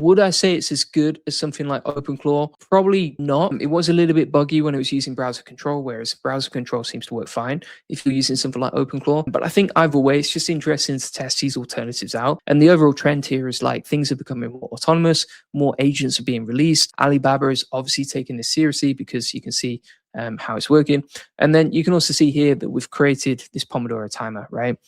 Would I say it's as good as something like OpenClaw? Probably not. It was a little bit buggy when it was using browser control, whereas browser control seems to work fine if you're using something like OpenClaw. But I think either way, it's just interesting to test these alternatives out. And the overall trend here is like things are becoming more autonomous, more agents are being released. Alibaba is obviously taking this seriously because you can see how it's working. And then you can also see here that we've created this Pomodoro timer, right?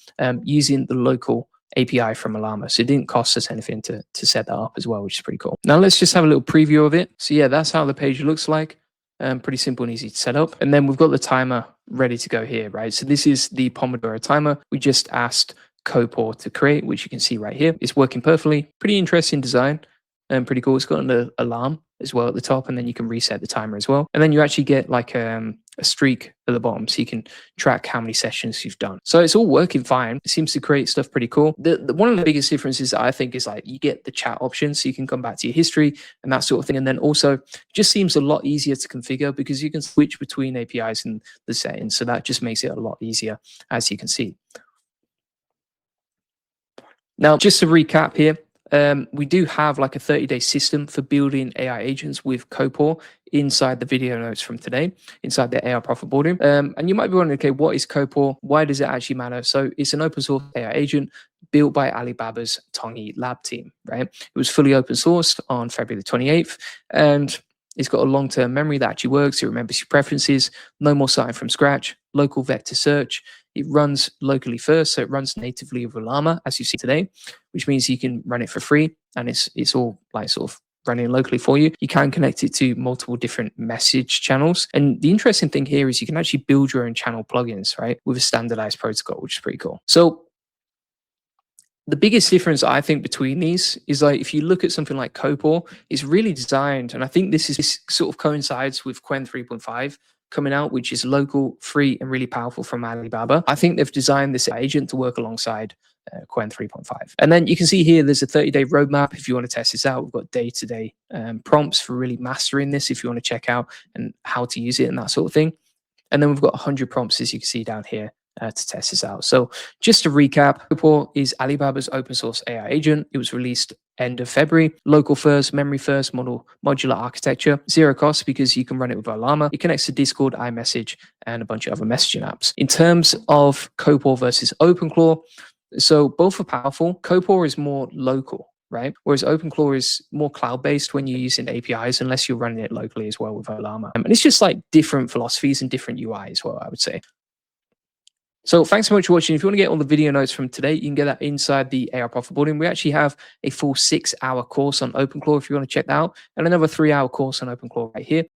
Using the local API from Llama. So it didn't cost us anything to set that up as well, which is pretty cool. Now let's just have a little preview of it. So yeah, that's how the page looks like. Pretty simple and easy to set up. And then we've got the timer ready to go here, right? So this is the Pomodoro timer. We just asked Copilot to create, which you can see right here. It's working perfectly. Pretty interesting design and pretty cool. It's got an alarm as well at the top, and then you can reset the timer as well. And then you actually get like a streak at the bottom, so you can track how many sessions you've done. So it's all working fine. It seems to create stuff pretty cool. One of the biggest differences I think is like you get the chat option, so you can come back to your history and that sort of thing. And then also it just seems a lot easier to configure because you can switch between APIs and the settings. So that just makes it a lot easier, as you can see. Now, just to recap here, we do have like a 30-day system for building AI agents with Copilot inside the video notes from today, inside the AI Profit Boardroom. And you might be wondering, okay, what is Copilot? Why does it actually matter? So it's an open source AI agent built by Alibaba's Tongi lab team, right? It was fully open sourced on February the 28th, and it's got a long-term memory that actually works. It remembers your preferences, no more starting from scratch, local vector search. It runs locally first, so it runs natively with Llama, as you see today, which means you can run it for free, and it's all like sort of running locally for you. You can connect it to multiple different message channels. And the interesting thing here is you can actually build your own channel plugins, right, with a standardized protocol, which is pretty cool. So the biggest difference I think between these is like if you look at something like Copilot, it's really designed, and I think this sort of coincides with Qwen 3.5 coming out, which is local, free, and really powerful from Alibaba. I think they've designed this agent to work alongside Qwen 3.5. And then you can see here there's a 30-day roadmap if you want to test this out. We've got day-to-day prompts for really mastering this if you want to check out and how to use it and that sort of thing. And then we've got 100 prompts, as you can see down here, to test this out. So just to recap, Copilot is Alibaba's open source AI agent. It was released end of February. Local first, memory first, modular architecture, zero cost because you can run it with Llama. It connects to Discord, iMessage, and a bunch of other messaging apps. In terms of Copilot versus OpenClaw, so both are powerful. Copilot is more local, right? Whereas OpenClaw is more cloud-based when you're using APIs, unless you're running it locally as well with Llama. And it's just like different philosophies and different UI as well, I would say. So thanks so much for watching. If you want to get all the video notes from today, you can get that inside the AI Profit Boardroom. We actually have a full 6-hour course on OpenClaw if you want to check that out, and another 3-hour course on OpenClaw right here.